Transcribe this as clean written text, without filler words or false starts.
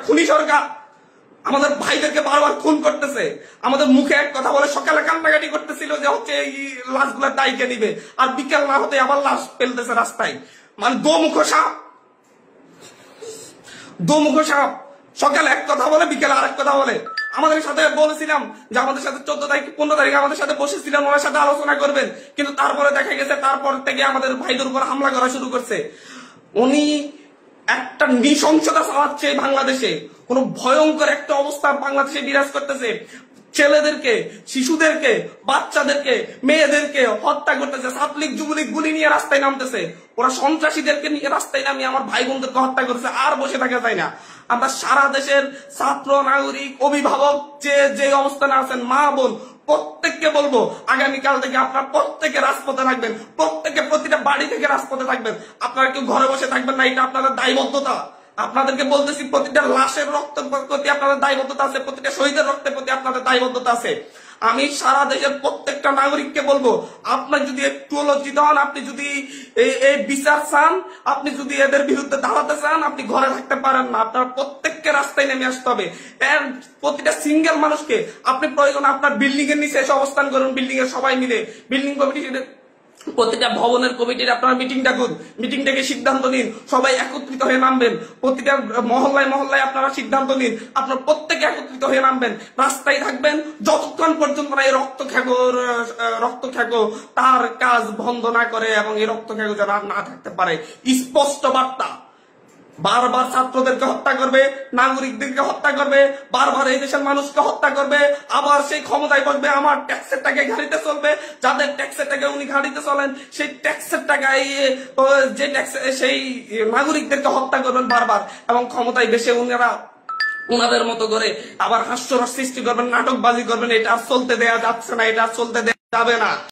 খুনি সরকার আমাদের ভাইদেরকে বারবার খুন করতেছে। আমাদের মুখে এক কথা বলে সকালে কান্নাকাটি করতেছিল যে হচ্ছে এই লাশগুলা দায়কে নিবে, আর বিকেল না হতে আবার লাশ ফেলতেছে রাস্তায়। মানে দোমুখ সাপ সকালে এক কথা বলে বিকেলে আরেক কথা বলে। আমাদের সাথে বলেছিলাম যে আমাদের সাথে 14 তারিখ 15 তারিখে আমাদের সাথে বসেছিলেন, ওনার সাথে আলোচনা করবেন, কিন্তু তারপরে দেখা গেছে তারপর থেকে আমাদের ভাইদের উপর হামলা করা শুরু করছে। উনি একটা নৃশংসতা চালাচ্ছে বাংলাদেশে, কোন ভয়ঙ্কর একটা অবস্থা বাংলাদেশে বিরাজ করতেছে। ছেলেদেরকে, শিশুদেরকে, বাচ্চাদেরকে, মেয়েদেরকে হত্যা করতেছে। ছাত্রলীগ যুবলীগ গুলি নিয়ে রাস্তায় নামতেছে, ওরা সন্ত্রাসীদেরকে নিয়ে রাস্তায় নামিয়ে আমার ভাই বোনদেরকে হত্যা করতেছে। আর বসে থাকা যায় না। আমরা সারা দেশের ছাত্র, নাগরিক, অভিভাবক যে অবস্থানে আছেন, মা বোন প্রত্যেককে বলবো আগামীকাল থেকে আপনারা প্রত্যেকে রাজপথে থাকবেন, প্রত্যেকে প্রতিটা বাড়ি থেকে রাজপথে থাকবেন। আপনারা কেউ ঘরে বসে থাকবেন না, এটা আপনাদের দায়বদ্ধতা। আপনাদেরকে বলতেছি প্রতিটা লাশের রক্তের প্রতি আপনাদের দায়বদ্ধতা আছে, প্রতিটা শহীদের রক্তের প্রতি আপনাদের দায়বদ্ধতা আছে। আমি সারা দেশের প্রত্যেকটা নাগরিককে বলবো, আপনার যদি একটু লজ্জিত হন, আপনি যদি এই বিচার চান, আপনি যদি এদের বিরুদ্ধে দাঁড়াতে চান, আপনি ঘরে থাকতে পারেন না। আপনার প্রত্যেককে রাস্তায় নেমে আসতে হবে। প্রতিটা সিঙ্গেল মানুষকে আপনি প্রয়োজন আপনার বিল্ডিং এর নিচে এসে অবস্থান করুন, বিল্ডিং এর সবাই মিলে, বিল্ডিং কমিটি, প্রতিটা ভবনের কমিটির আপনারা মিটিং ডাকুন, মিটিং ডেকে সিদ্ধান্ত নিন, সবাই একত্রিত হয়ে নামবেন। প্রতিটা মহল্লায় মহল্লায় আপনারা সিদ্ধান্ত নিন, আপনারা প্রত্যেকে একত্রিত হয়ে নামবেন, রাস্তায় থাকবেন যতক্ষণ পর্যন্ত এই রক্তখ্যাগো তার কাজ বন্ধ না করে এবং এই রক্তখ্যাগো যেন না থাকতে পারে। স্পষ্ট বার্তা। বারবার ছাত্রদেরকে হত্যা করবে, নাগরিকদেরকে হত্যা করবে, বারবার এই দেশের মানুষকে হত্যা করবে, আবার সেই ক্ষমতায় বসবে, আমার ট্যাক্সের টাকায় গাড়িতে চলবে। যাদের ট্যাক্সের টাকায় উনি গাড়িতে চলেন, সেই ট্যাক্সের টাকায় যে ট্যাক্স, সেই নাগরিকদেরকে হত্যা করবেন বারবার, এবং ক্ষমতায় বেশে উনাদের মতো করে আবার হাস্যরস সৃষ্টি করবেন, নাটকবাজি করবেন। এটা আর চলতে দেয়া যাচ্ছে না, এটা আর চলতে দেয়া যাবে না।